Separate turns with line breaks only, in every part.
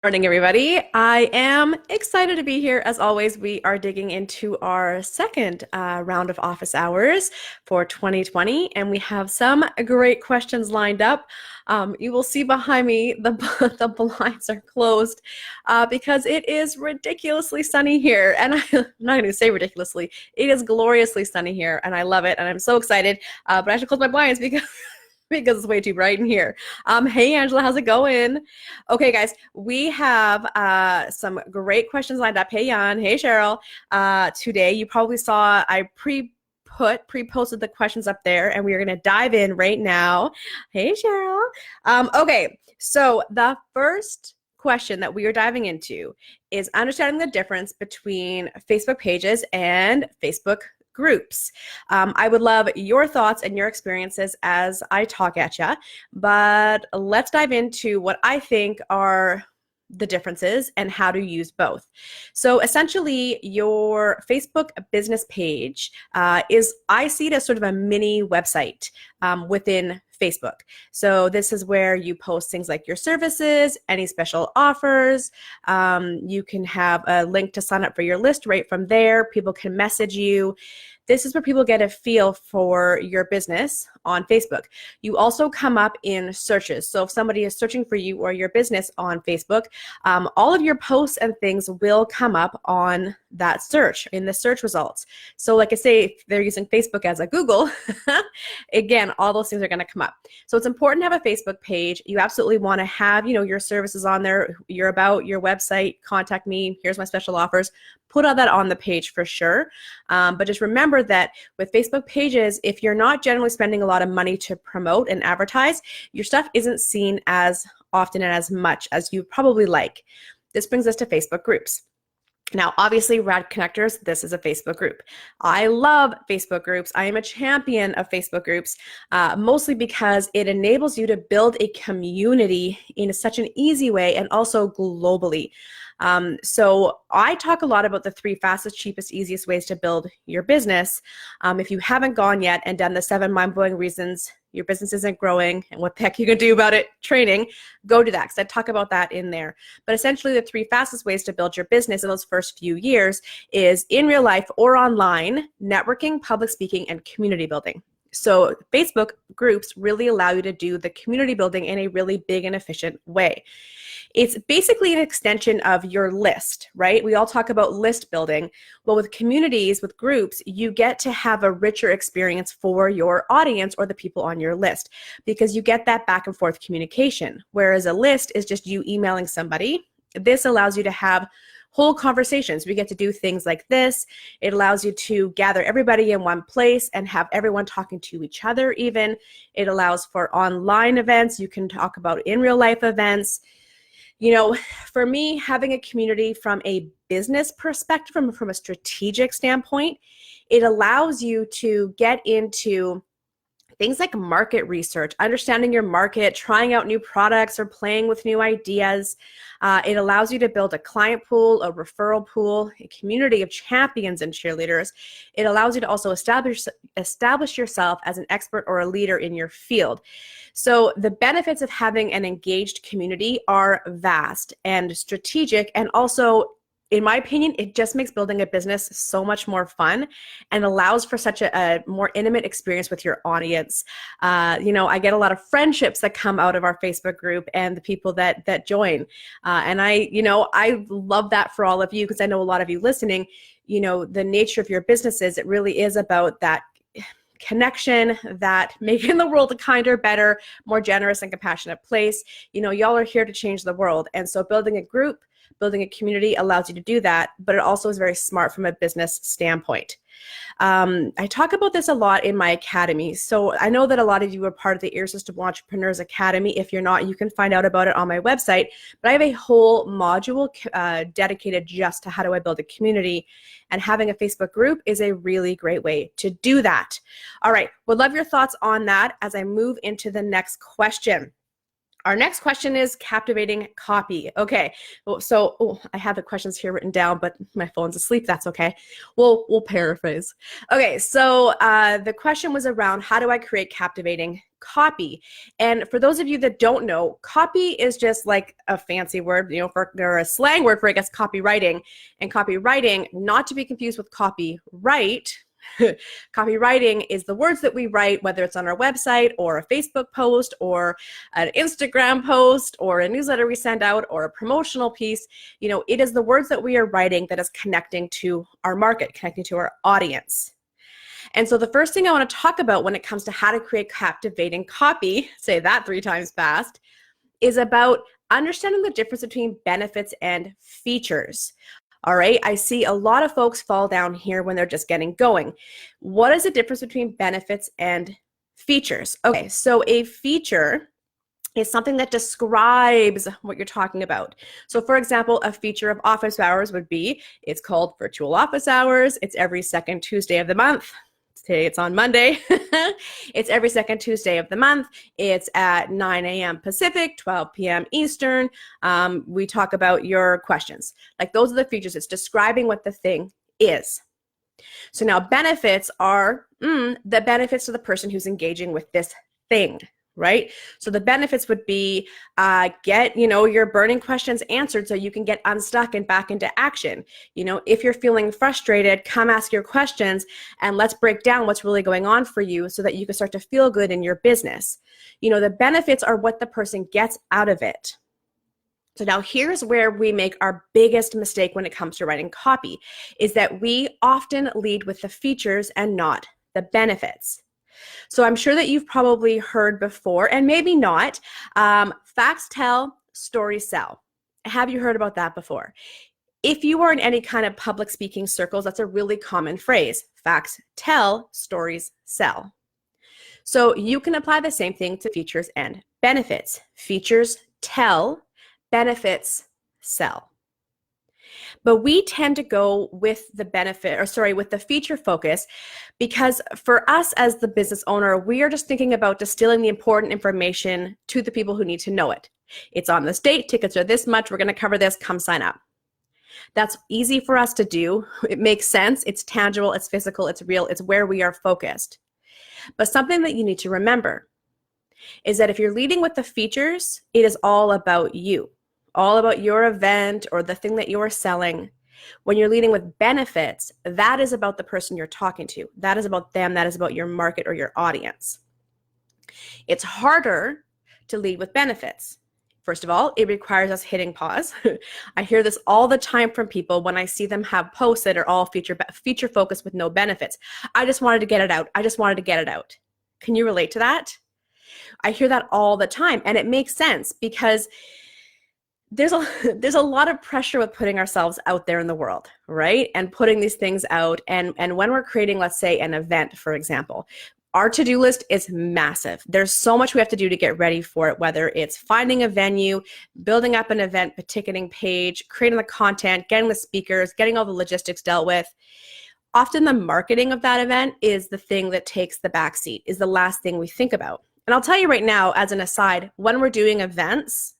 Morning, everybody. I am excited to be here. As always, we are digging into our second round of office hours for 2020, and we have some great questions lined up. You will see behind me the blinds are closed because it is ridiculously sunny here. And I'm not going to say ridiculously, it is gloriously sunny here, and I love it, and I'm so excited. But I have to close my blinds because because it's way too bright in here. Hey, Angela, how's it going? Okay, guys, we have some great questions lined up. Hey, Jan. Hey, Cheryl. Today, you probably saw I pre-posted the questions up there, and we are going to dive in right now. Hey, Cheryl. Okay, so the first question that we are diving into is understanding the difference between Facebook pages and Facebook groups. I would love your thoughts and your experiences as I talk at you, but let's dive into what I think are the differences and how to use both. So essentially, your Facebook business page I see it as sort of a mini website within Facebook. So this is where you post things like your services, any special offers. You can have a link to sign up for your list right from there. People can message you. This is where people get a feel for your business on Facebook. You also come up in searches. So if somebody is searching for you or your business on Facebook, all of your posts and things will come up on that search, in the search results. So like I say, if they're using Facebook as a Google, again, all those things are going to come up. So it's important to have a Facebook page. You absolutely want to have, your services on there, your about, your website, contact me, here's my special offers. Put all that on the page for sure. But just remember that with Facebook pages, if you're not generally spending a lot of money to promote and advertise, your stuff isn't seen as often and as much as you probably like. This brings us to Facebook groups. Now, obviously, Rad Connectors, this is a Facebook group. I love Facebook groups. I am a champion of Facebook groups, mostly because it enables you to build a community in such an easy way and also globally. So I talk a lot about the 3 fastest, cheapest, easiest ways to build your business. If you haven't gone yet and done the 7 mind-blowing reasons your business isn't growing and what the heck you can do about it training, go do that because I talk about that in there. But essentially the 3 fastest ways to build your business in those first few years is in real life or online, networking, public speaking, and community building. So Facebook groups really allow you to do the community building in a really big and efficient way. It's basically an extension of your list, right? We all talk about list building. Well, with communities, with groups, you get to have a richer experience for your audience or the people on your list because you get that back and forth communication. Whereas a list is just you emailing somebody. This allows you to have whole conversations. We get to do things like this. It allows you to gather everybody in one place and have everyone talking to each other even. It allows for online events. You can talk about in real life events. For me, having a community from a business perspective, from a strategic standpoint, it allows you to get into things like market research, understanding your market, trying out new products or playing with new ideas. It allows you to build a client pool, a referral pool, a community of champions and cheerleaders. It allows you to also establish yourself as an expert or a leader in your field. So the benefits of having an engaged community are vast and strategic, and also, in my opinion, it just makes building a business so much more fun and allows for such a more intimate experience with your audience. I get a lot of friendships that come out of our Facebook group and the people that join. And I love that for all of you because I know a lot of you listening, the nature of your businesses, it really is about that connection, that making the world a kinder, better, more generous and compassionate place. Y'all are here to change the world. And so building a group, building a community allows you to do that, but it also is very smart from a business standpoint. I talk about this a lot in my academy. So I know that a lot of you are part of the Irresistible Entrepreneurs Academy. If you're not, you can find out about it on my website. But I have a whole module dedicated just to how do I build a community. And having a Facebook group is a really great way to do that. All right, would love your thoughts on that as I move into the next question. Our next question is captivating copy. Okay, I have the questions here written down, but my phone's asleep. That's okay. We'll paraphrase. Okay, so the question was around how do I create captivating copy? And for those of you that don't know, copy is just like a fancy word, or a slang word for, I guess, copywriting. And copywriting, not to be confused with copyright. Copywriting is the words that we write, whether it's on our website or a Facebook post or an Instagram post or a newsletter we send out or a promotional piece. It is the words that we are writing that is connecting to our market, connecting to our audience. And so the first thing I want to talk about when it comes to how to create captivating copy, say that 3 times fast, is about understanding the difference between benefits and features. All right, I see a lot of folks fall down here when they're just getting going. What is the difference between benefits and features? Okay, so a feature is something that describes what you're talking about. So for example, a feature of office hours would be, it's called virtual office hours. It's every second Tuesday of the month. Today it's on Monday. It's every second Tuesday of the month. It's at 9 a.m. Pacific, 12 p.m. Eastern. We talk about your questions. Like, those are the features. It's describing what the thing is. So now benefits are the benefits to the person who's engaging with this thing, right? So the benefits would be get, your burning questions answered so you can get unstuck and back into action. If you're feeling frustrated, come ask your questions and let's break down what's really going on for you so that you can start to feel good in your business. The benefits are what the person gets out of it. So now here's where we make our biggest mistake when it comes to writing copy, is that we often lead with the features and not the benefits. So I'm sure that you've probably heard before, and maybe not, facts tell, stories sell. Have you heard about that before? If you are in any kind of public speaking circles, that's a really common phrase. Facts tell, stories sell. So you can apply the same thing to features and benefits. Features tell, benefits sell. But we tend to go with with the feature focus, because for us as the business owner, we are just thinking about distilling the important information to the people who need to know it. It's on this date, tickets are this much, we're going to cover this, come sign up. That's easy for us to do. It makes sense. It's tangible, it's physical, it's real, it's where we are focused. But something that you need to remember is that if you're leading with the features, it is all about you. All about your event or the thing that you're selling. When you're leading with benefits, that is about the person you're talking to. That is about them. That is about your market or your audience. It's harder to lead with benefits. First of all, it requires us hitting pause. I hear this all the time from people when I see them have posts that are all feature focused with no benefits. I just wanted to get it out. I just wanted to get it out. Can you relate to that? I hear that all the time, and it makes sense because there's a lot of pressure with putting ourselves out there in the world, right? And putting these things out. And when we're creating, let's say, an event, for example, our to-do list is massive. There's so much we have to do to get ready for it, whether it's finding a venue, building up an event, a ticketing page, creating the content, getting the speakers, getting all the logistics dealt with. Often the marketing of that event is the thing that takes the backseat, is the last thing we think about. And I'll tell you right now, as an aside, when we're doing events,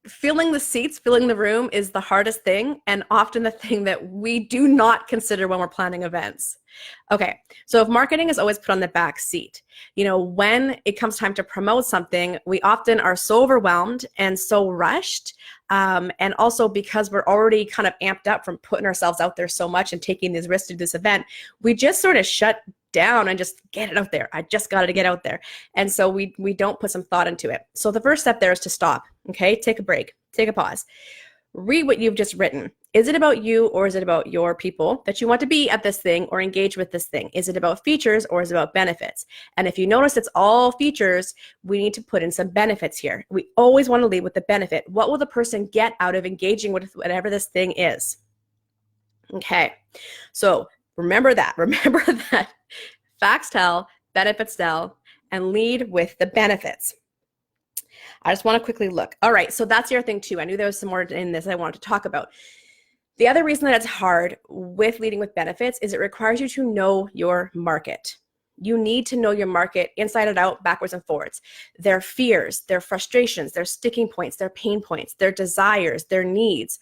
filling the seats, filling the room is the hardest thing, and often the thing that we do not consider when we're planning events. Okay, so if marketing is always put on the back seat, when it comes time to promote something, we often are so overwhelmed and so rushed. And also because we're already kind of amped up from putting ourselves out there so much and taking these risks to this event, we just sort of shut down and just get it out there. I just got to get out there. And so we don't put some thought into it. So the first step there is to stop, okay? Take a break, take a pause. Read what you've just written. Is it about you, or is it about your people that you want to be at this thing or engage with this thing? Is it about features, or is it about benefits? And if you notice it's all features, we need to put in some benefits here. We always want to lead with the benefit. What will the person get out of engaging with whatever this thing is? Okay, so remember that. Remember that facts tell, benefits tell, and lead with the benefits. I just want to quickly look. All right, so that's your thing too. I knew there was some more in this I wanted to talk about. The other reason that it's hard with leading with benefits is it requires you to know your market. You need to know your market inside and out, backwards and forwards. Their fears, their frustrations, their sticking points, their pain points, their desires, their needs.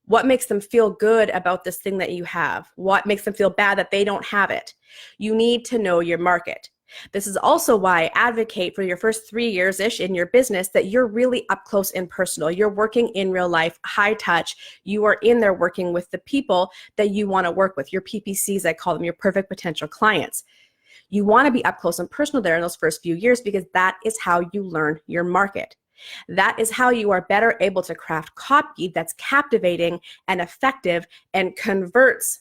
What makes them feel good about this thing that you have? What makes them feel bad that they don't have it? You need to know your market. This is also why I advocate for your first 3 years-ish in your business that you're really up close and personal. You're working in real life, high touch. You are in there working with the people that you want to work with, your PPCs, I call them, your perfect potential clients. You want to be up close and personal there in those first few years because that is how you learn your market. That is how you are better able to craft copy that's captivating and effective and converts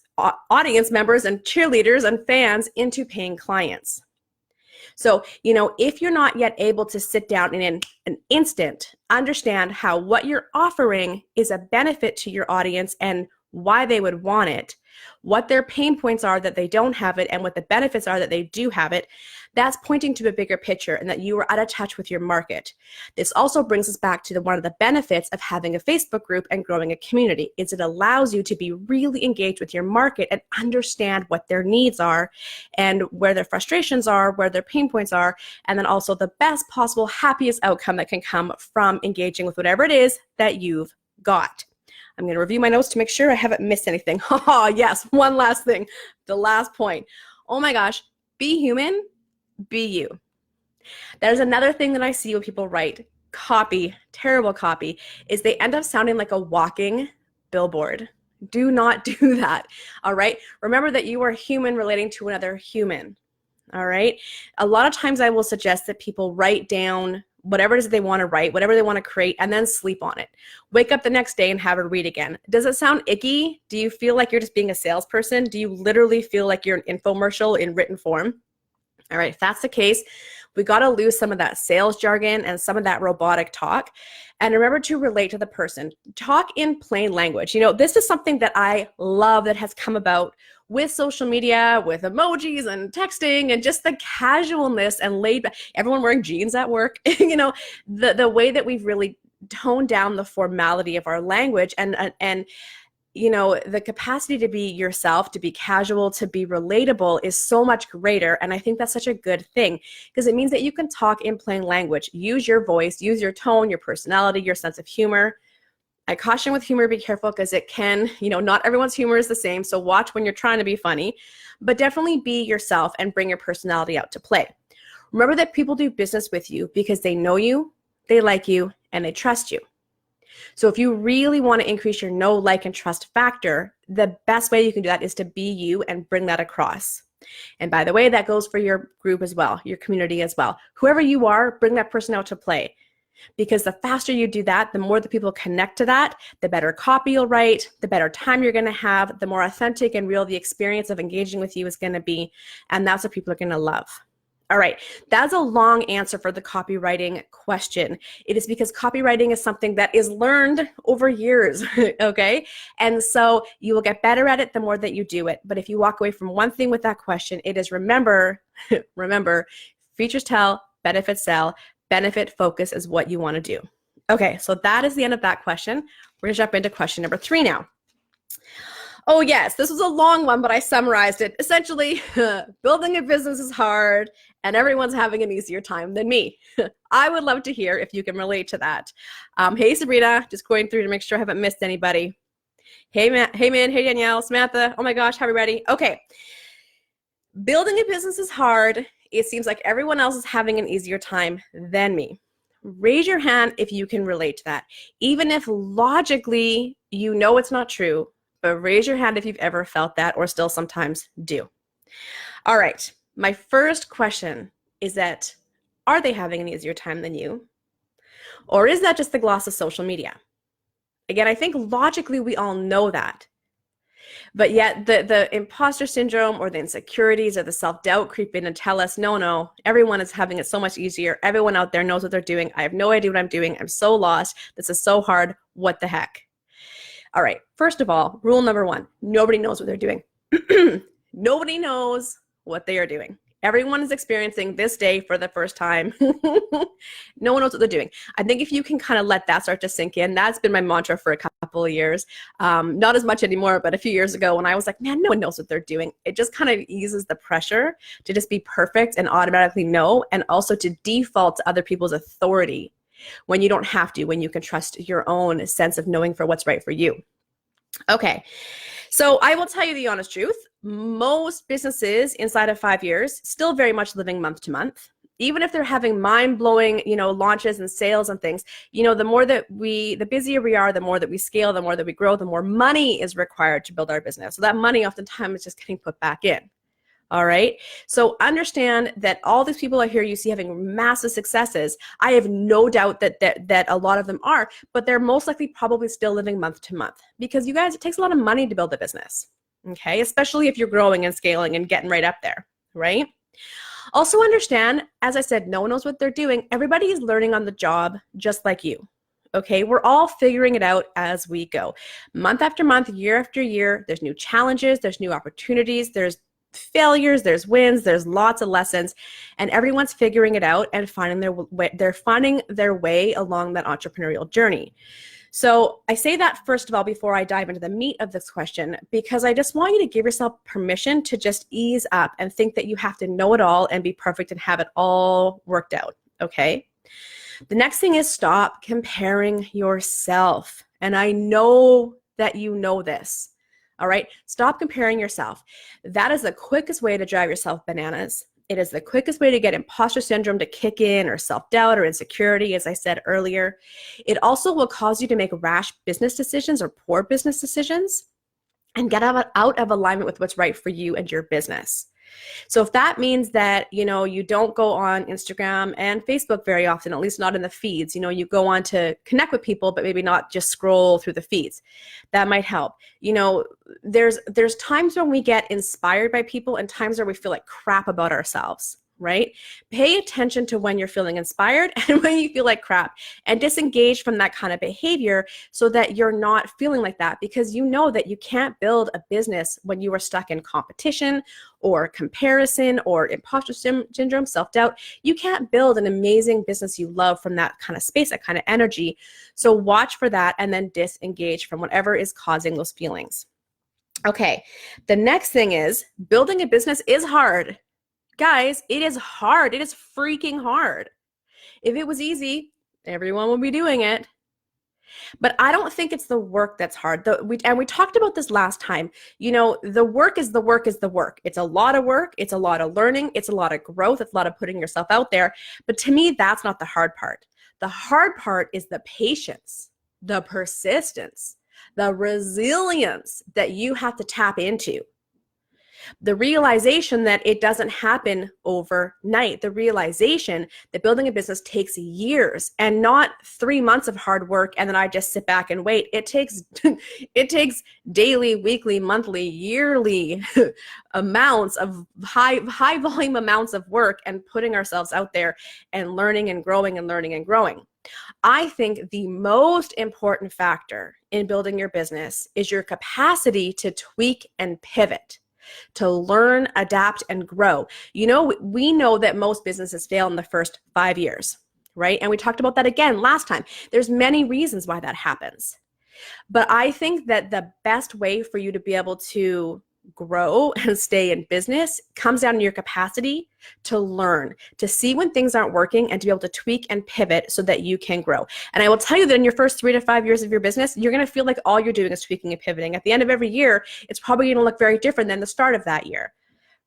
audience members and cheerleaders and fans into paying clients. So, if you're not yet able to sit down and in an instant understand how what you're offering is a benefit to your audience and why they would want it, what their pain points are that they don't have it, and what the benefits are that they do have it, that's pointing to a bigger picture and that you are out of touch with your market. This also brings us back to one of the benefits of having a Facebook group and growing a community is it allows you to be really engaged with your market and understand what their needs are and where their frustrations are, where their pain points are, and then also the best possible, happiest outcome that can come from engaging with whatever it is that you've got. I'm going to review my notes to make sure I haven't missed anything. Oh, yes, one last thing. The last point. Oh my gosh, be human, be you. There's another thing that I see when people write copy, terrible copy, is they end up sounding like a walking billboard. Do not do that, all right? Remember that you are human relating to another human, all right? A lot of times I will suggest that people write down whatever it is they want to write, whatever they want to create, and then sleep on it. Wake up the next day and have it read again. Does it sound icky? Do you feel like you're just being a salesperson? Do you literally feel like you're an infomercial in written form? All right, if that's the case, we got to lose some of that sales jargon and some of that robotic talk. And remember to relate to the person. Talk in plain language. This is something that I love that has come about with social media, with emojis and texting and just the casualness and laid back, everyone wearing jeans at work, the way that we've really toned down the formality of our language and the capacity to be yourself, to be casual, to be relatable is so much greater. And I think that's such a good thing because it means that you can talk in plain language, use your voice, use your tone, your personality, your sense of humor. I caution with humor, be careful because it can, not everyone's humor is the same. So watch when you're trying to be funny, but definitely be yourself and bring your personality out to play. Remember that people do business with you because they know you, they like you, and they trust you. So if you really want to increase your know, like, and trust factor, the best way you can do that is to be you and bring that across. And by the way, that goes for your group as well, your community as well. Whoever you are, bring that person out to play. Because the faster you do that, the more the people connect to that, the better copy you'll write, the better time you're going to have, the more authentic and real the experience of engaging with you is going to be. And that's what people are going to love. All right, that's a long answer for the copywriting question. It is because copywriting is something that is learned over years, okay? And so you will get better at it the more that you do it. But if you walk away from one thing with that question, it is remember, features tell, benefits sell, benefit focus is what you want to do. Okay, so that is the end of that question. We're going to jump into question number 3 now. Oh yes, this was a long one, but I summarized it. Essentially, building a business is hard and everyone's having an easier time than me. I would love to hear if you can relate to that. Hey Sabrina, just going through to make sure I haven't missed anybody. Hey man, hey Danielle, Samantha, oh my gosh, how are we ready? Okay, building a business is hard. It seems like everyone else is having an easier time than me. Raise your hand if you can relate to that. Even if logically you know it's not true, but raise your hand if you've ever felt that or still sometimes do. All right, my first question is that, are they having an easier time than you? Or is that just the gloss of social media? Again, I think logically we all know that. But yet the imposter syndrome or the insecurities or the self-doubt creep in and tell us, no, everyone is having it so much easier. Everyone out there knows what they're doing. I have no idea what I'm doing. I'm so lost. This is so hard. What the heck? All right, first of all, rule number 1, nobody knows what they're doing. Nobody knows what they are doing. Everyone is experiencing this day for the first time. No one knows what they're doing. I think if you can kind of let that start to sink in, that's been my mantra for a couple couple of years. Not as much anymore, but a few years ago when I was like, man, no one knows what they're doing. It just kind of eases the pressure to just be perfect and automatically know, and also to default to other people's authority when you don't have to, when you can trust your own sense of knowing for what's right for you. Okay, so I will tell you the honest truth. Most businesses inside of 5 years still very much living month to month. Even if they're having mind-blowing, launches and sales and things, the busier we are, the more that we scale, the more that we grow, the more money is required to build our business. So that money oftentimes is just getting put back in. All right. So understand that all these people out here you see having massive successes, I have no doubt that a lot of them are, but they're most likely probably still living month to month, because you guys, it takes a lot of money to build a business. Okay. Especially if you're growing and scaling and getting right up there. Right. Also understand, as I said, no one knows what they're doing. Everybody is learning on the job just like you. Okay, we're all figuring it out as we go. Month after month, year after year, there's new challenges, there's new opportunities, there's failures, there's wins, there's lots of lessons, and everyone's figuring it out and finding their way. They're finding their way along that entrepreneurial journey. So I say that first of all before I dive into the meat of this question, because I just want you to give yourself permission to just ease up and think that you have to know it all and be perfect and have it all worked out. Okay. The next thing is stop comparing yourself. And I know that you know this. All right. Stop comparing yourself. That is the quickest way to drive yourself bananas. It is the quickest way to get imposter syndrome to kick in, or self-doubt or insecurity, as I said earlier. It also will cause you to make rash business decisions or poor business decisions and get out of alignment with what's right for you and your business. So if that means that, you don't go on Instagram and Facebook very often, at least not in the feeds, you go on to connect with people, but maybe not just scroll through the feeds, that might help. There's times when we get inspired by people and times where we feel like crap about ourselves. Right? Pay attention to when you're feeling inspired and when you feel like crap, and disengage from that kind of behavior so that you're not feeling like that, because you know that you can't build a business when you are stuck in competition or comparison or imposter syndrome, self-doubt. You can't build an amazing business you love from that kind of space, that kind of energy. So watch for that and then disengage from whatever is causing those feelings. Okay, the next thing is building a business is hard. Guys, it is hard. It is freaking hard. If it was easy, everyone would be doing it. But I don't think it's the work that's hard. And we talked about this last time. The work is the work is the work. It's a lot of work. It's a lot of learning. It's a lot of growth. It's a lot of putting yourself out there. But to me, that's not the hard part. The hard part is the patience, the persistence, the resilience that you have to tap into. The realization that it doesn't happen overnight. The realization that building a business takes years and not 3 months of hard work and then I just sit back and wait. It takes daily, weekly, monthly, yearly amounts of high volume amounts of work and putting ourselves out there and learning and growing and learning and growing. I think the most important factor in building your business is your capacity to tweak and pivot, to learn, adapt, and grow. We know that most businesses fail in the first 5 years, right? And we talked about that again last time. There's many reasons why that happens. But I think that the best way for you to be able to grow and stay in business comes down to your capacity to learn, to see when things aren't working and to be able to tweak and pivot so that you can grow. And I will tell you that in your first 3 to 5 years of your business, you're going to feel like all you're doing is tweaking and pivoting. At the end of every year, it's probably going to look very different than the start of that year,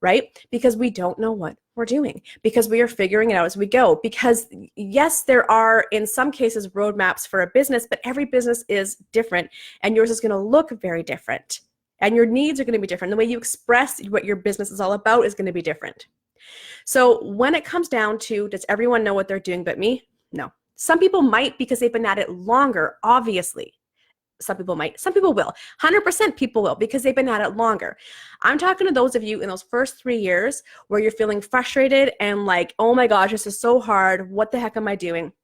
right? Because we don't know what we're doing, because we are figuring it out as we go. Because yes, there are in some cases roadmaps for a business, but every business is different and yours is going to look very different. And your needs are going to be different. The way you express what your business is all about is going to be different. So when it comes down to, does everyone know what they're doing but me? No. Some people might because they've been at it longer, obviously. Some people might. Some people will. 100% people will because they've been at it longer. I'm talking to those of you in those first 3 years where you're feeling frustrated and like, oh my gosh, this is so hard. What the heck am I doing?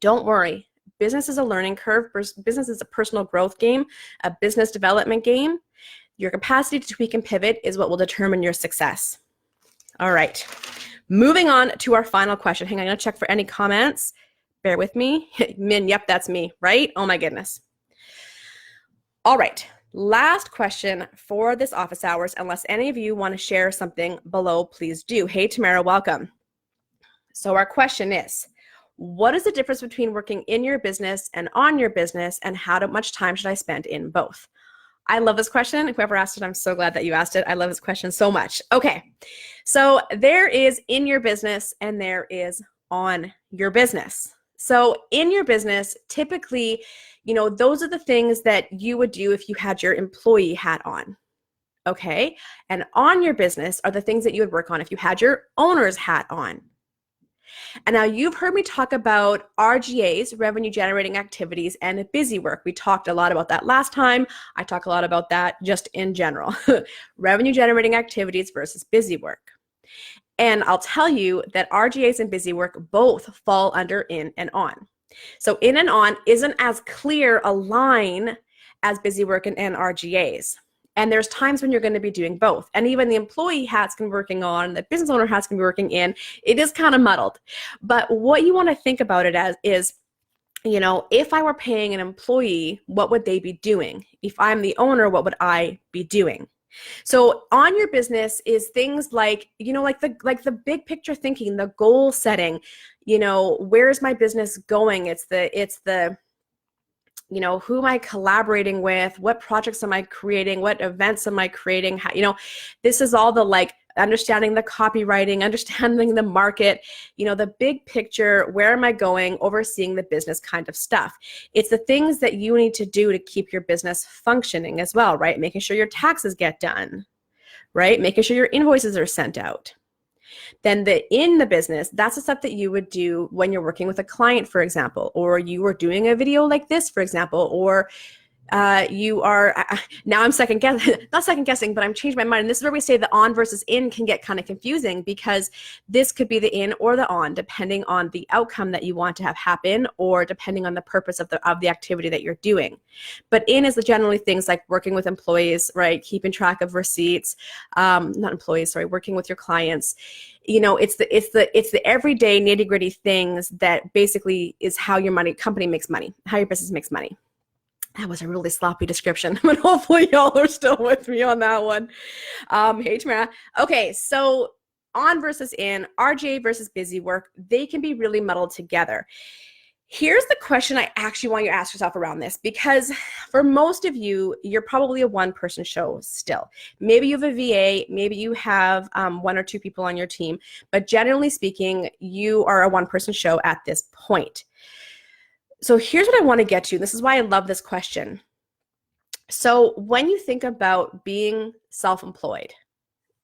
Don't worry. Business is a learning curve. Business is a personal growth game, a business development game. Your capacity to tweak and pivot is what will determine your success. All right. Moving on to our final question. Hang on, I'm going to check for any comments. Bear with me. Min, yep, that's me, right? Oh my goodness. All right. Last question for this office hours, unless any of you want to share something below, please do. Hey, Tamara, welcome. So our question is, what is the difference between working in your business and on your business, and how much time should I spend in both? I love this question. Whoever asked it, I'm so glad that you asked it. I love this question so much. Okay, so there is in your business and there is on your business. So in your business, typically, those are the things that you would do if you had your employee hat on. Okay, and on your business are the things that you would work on if you had your owner's hat on. And now you've heard me talk about RGAs, revenue generating activities, and busy work. We talked a lot about that last time. I talk a lot about that just in general. Revenue generating activities versus busy work. And I'll tell you that RGAs and busy work both fall under in and on. So in and on isn't as clear a line as busy work and RGAs. And there's times when you're going to be doing both. And even the employee hats can be working on, the business owner hats can be working in. It is kind of muddled. But what you want to think about it as is, if I were paying an employee, what would they be doing? If I'm the owner, what would I be doing? So on your business is things like, like the big picture thinking, the goal setting, where's my business going? It's the who am I collaborating with? What projects am I creating? What events am I creating? How, this is all the understanding the copywriting, understanding the market, the big picture, where am I going, overseeing the business kind of stuff. It's the things that you need to do to keep your business functioning as well, right? Making sure your taxes get done, right? Making sure your invoices are sent out. Then in the business, that's the stuff that you would do when you're working with a client, for example, or you are doing a video like this, for example, or you are, now I'm not second guessing, but I'm changing my mind. And this is where we say the on versus in can get kind of confusing, because this could be the in or the on, depending on the outcome that you want to have happen, or depending on the purpose of the activity that you're doing. But in is generally things like working with employees, right? Keeping track of receipts, working with your clients. It's the everyday nitty gritty things that basically is how your company makes money, how your business makes money. That was a really sloppy description, but hopefully y'all are still with me on that one. Hey, Tamara. Okay, so on versus in, RGA versus busy work, they can be really muddled together. Here's the question I actually want you to ask yourself around this, because for most of you, you're probably a one-person show still. Maybe you have a VA, maybe you have one or two people on your team, but generally speaking, you are a one-person show at this point. So here's what I want to get to. This is why I love this question. So when you think about being self-employed,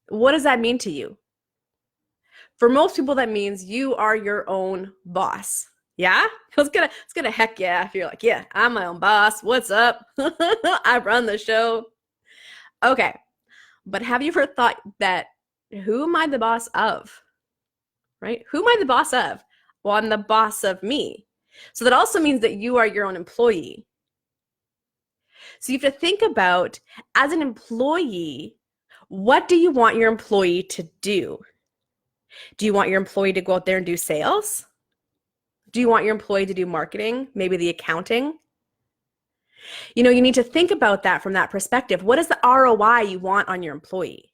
what does that mean to you? For most people, that means you are your own boss. Yeah? It's gonna heck yeah if you're like, yeah, I'm my own boss. What's up? I run the show. Okay. But have you ever thought that, who am I the boss of? Right? Who am I the boss of? Well, I'm the boss of me. So that also means that you are your own employee. So you have to think about, as an employee, what do you want your employee to do? Do you want your employee to go out there and do sales? Do you want your employee to do marketing, maybe the accounting? You need to think about that from that perspective. What is the ROI you want on your employee?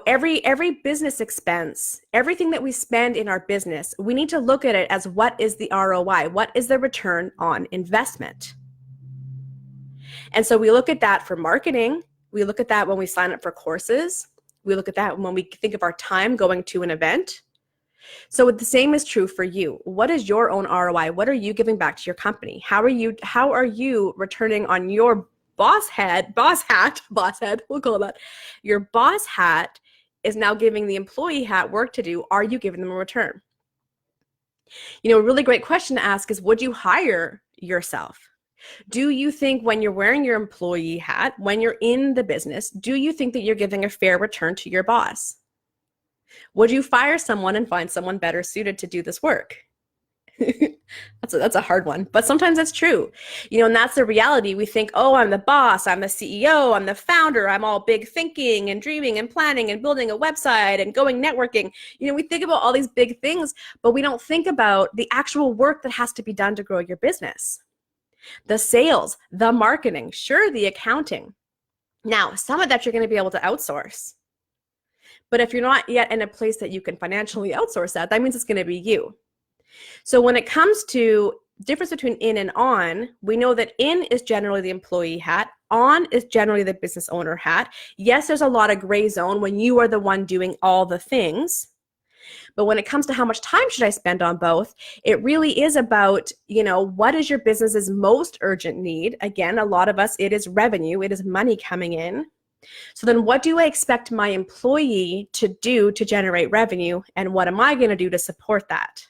Every business expense, everything that we spend in our business, we need to look at it as, what is the ROI? What is the return on investment? And so we look at that for marketing. We look at that when we sign up for courses. We look at that when we think of our time going to an event. So the same is true for you. What is your own ROI? What are you giving back to your company? How are you returning on your boss hat, we'll call that. Your boss hat is now giving the employee hat work to do. Are you giving them a return? A really great question to ask is, would you hire yourself? Do you think when you're wearing your employee hat, when you're in the business, do you think that you're giving a fair return to your boss? Would you fire someone and find someone better suited to do this work? That's a hard one, but sometimes that's true. And that's the reality. We think, oh, I'm the boss, I'm the CEO, I'm the founder, I'm all big thinking and dreaming and planning and building a website and going networking. We think about all these big things, but we don't think about the actual work that has to be done to grow your business. the sales, the marketing, sure, the accounting. Now, some of that you're going to be able to outsource. But if you're not yet in a place that you can financially outsource that, that means it's going to be you. So when it comes to difference between in and on, we know that in is generally the employee hat. On is generally the business owner hat. Yes, there's a lot of gray zone when you are the one doing all the things. But when it comes to how much time should I spend on both, it really is about, what is your business's most urgent need? Again, a lot of us, it is revenue, it is money coming in. So then what do I expect my employee to do to generate revenue? And what am I going to do to support that?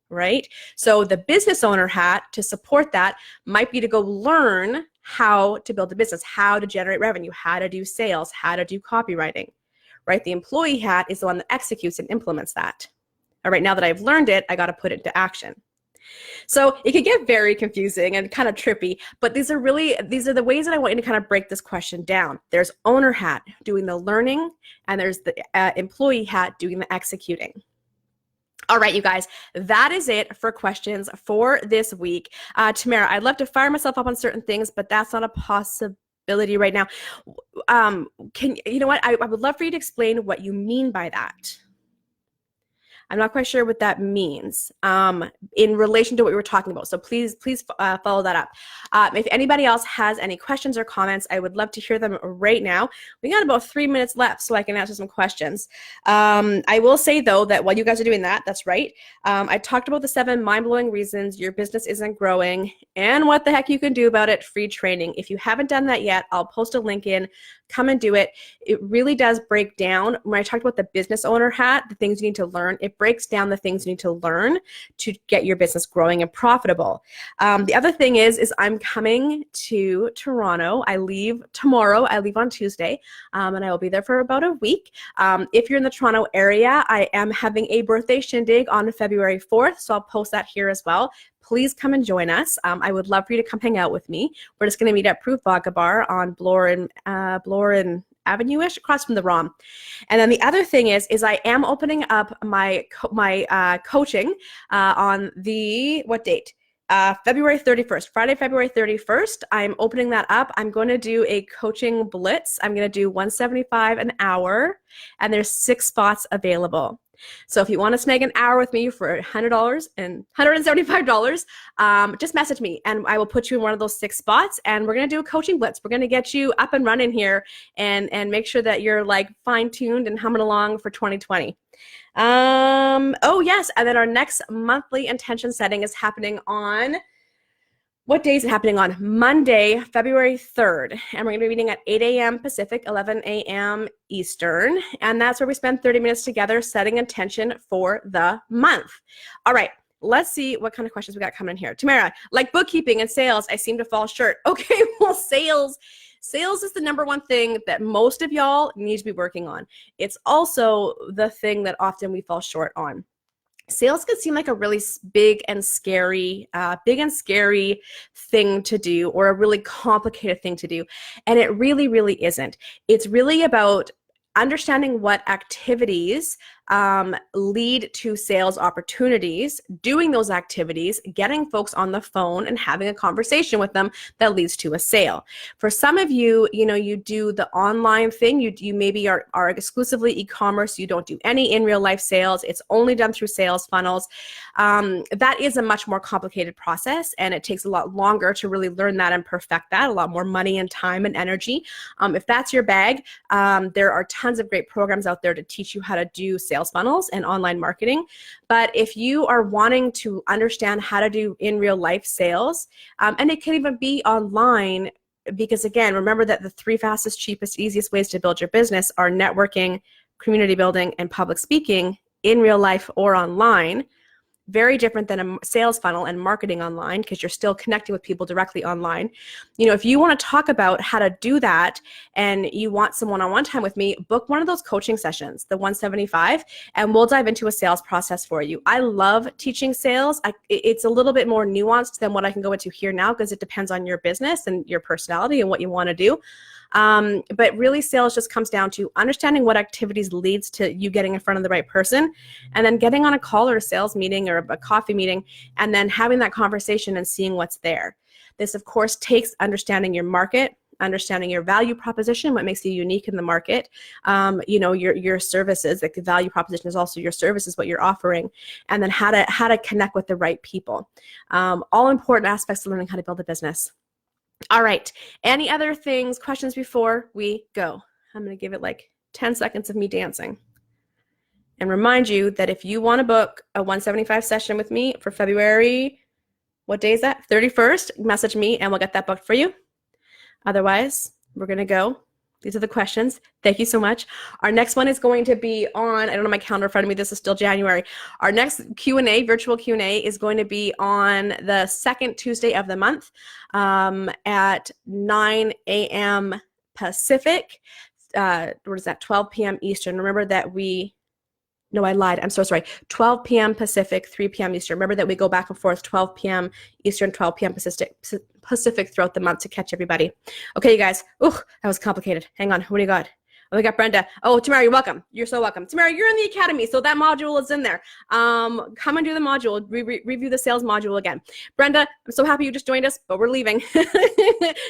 Right? So the business owner hat to support that might be to go learn how to build a business, how to generate revenue, how to do sales, how to do copywriting, right? The employee hat is the one that executes and implements that. All right, now that I've learned it, I got to put it into action. So it can get very confusing and kind of trippy, but these are the ways that I want you to kind of break this question down. There's owner hat doing the learning, and there's the employee hat doing the executing. All right, you guys, that is it for questions for this week. Tamara, I'd love to fire myself up on certain things, but that's not a possibility right now. You know what? I would love for you to explain what you mean by that. I'm not quite sure what that means in relation to what we were talking about. So please follow that up. If anybody else has any questions or comments, I would love to hear them right now. We got about 3 minutes left so I can answer some questions. I will say, though, that while you guys are doing that, that's right. I talked about the 7 mind-blowing reasons your business isn't growing and what the heck you can do about it, free training. If you haven't done that yet, I'll post a link in. Come and do it. It really does break down. When I talked about the business owner hat, the things you need to learn, it breaks down the things you need to learn to get your business growing and profitable. The other thing is I'm coming to Toronto. I leave tomorrow. I leave on Tuesday, and I will be there for about a week. If you're in the Toronto area, I am having a birthday shindig on February 4th, so I'll post that here as well. Please come and join us. I would love for you to come hang out with me. We're just going to meet at Proof Vodka Bar on Bloor and Avenue-ish, across from the ROM. And then the other thing is I am opening up my coaching on the, what date? February 31st, Friday, February 31st. I'm opening that up. I'm going to do a coaching blitz. I'm going to do $175 an hour, and there's 6 spots available. So if you want to snag an hour with me for $100 and $175, just message me and I will put you in one of those 6 spots, and we're going to do a coaching blitz. We're going to get you up and running here and make sure that you're like fine-tuned and humming along for 2020. Oh yes, and then our next monthly intention setting is happening on, what day is it happening on? Monday, February 3rd. And we're going to be meeting at 8 a.m. Pacific, 11 a.m. Eastern. And that's where we spend 30 minutes together setting intention for the month. All right, let's see what kind of questions we got coming in here. Tamara, like bookkeeping and sales, I seem to fall short. Okay, well, sales is the number one thing that most of y'all need to be working on. It's also the thing that often we fall short on. Sales can seem like a really big and scary thing to do, or a really complicated thing to do. And it really, really isn't. It's really about understanding what activities lead to sales opportunities, doing those activities, getting folks on the phone and having a conversation with them that leads to a sale. For some of you, you do the online thing, you maybe are exclusively e-commerce, you don't do any in real life sales, it's only done through sales funnels. That is a much more complicated process, and it takes a lot longer to really learn that and perfect that, a lot more money and time and energy. If that's your bag, there are tons of great programs out there to teach you how to do sales funnels and online marketing. But if you are wanting to understand how to do in real life sales, and it can even be online, because again, remember that the 3 fastest, cheapest, easiest ways to build your business are networking, community building, and public speaking in real life or online. Very different than a sales funnel and marketing online, because you're still connecting with people directly online. If you want to talk about how to do that and you want some one-on-one time with me, book one of those coaching sessions, the 175, and we'll dive into a sales process for you. I love teaching sales. It's a little bit more nuanced than what I can go into here now, because it depends on your business and your personality and what you want to do. But really, sales just comes down to understanding what activities leads to you getting in front of the right person, and then getting on a call or a sales meeting or a coffee meeting, and then having that conversation and seeing what's there. This, of course, takes understanding your market, understanding your value proposition, what makes you unique in the market, your services, like the value proposition is also your services, what you're offering, and then how to connect with the right people. All important aspects of learning how to build a business. All right, any other things, questions before we go? I'm going to give it like 10 seconds of me dancing. And remind you that if you want to book a 175 session with me for February, what day is that? 31st, message me and we'll get that booked for you. Otherwise, we're going to go. These are the questions. Thank you so much. Our next one is going to be on, I don't have my calendar in front of me, this is still January. Our next Q&A, virtual Q&A, is going to be on the second Tuesday of the month at 9 a.m. Pacific. What is that, 12 p.m. Eastern. Remember that no, I lied. I'm so sorry. 12 p.m. Pacific, 3 p.m. Eastern. Remember that we go back and forth 12 p.m. Eastern, 12 p.m. Pacific throughout the month to catch everybody. Okay, you guys. Ooh, that was complicated. Hang on. What do you got? Oh, we got Brenda. Oh, Tamara, you're welcome. You're so welcome. Tamara, you're in the academy, so that module is in there. Come and do the module. Review the sales module again. Brenda, I'm so happy you just joined us, but we're leaving.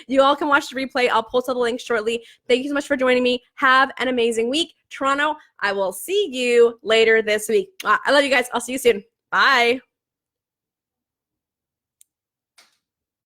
You all can watch the replay. I'll post all the links shortly. Thank you so much for joining me. Have an amazing week. Toronto, I will see you later this week. I love you guys. I'll see you soon. Bye.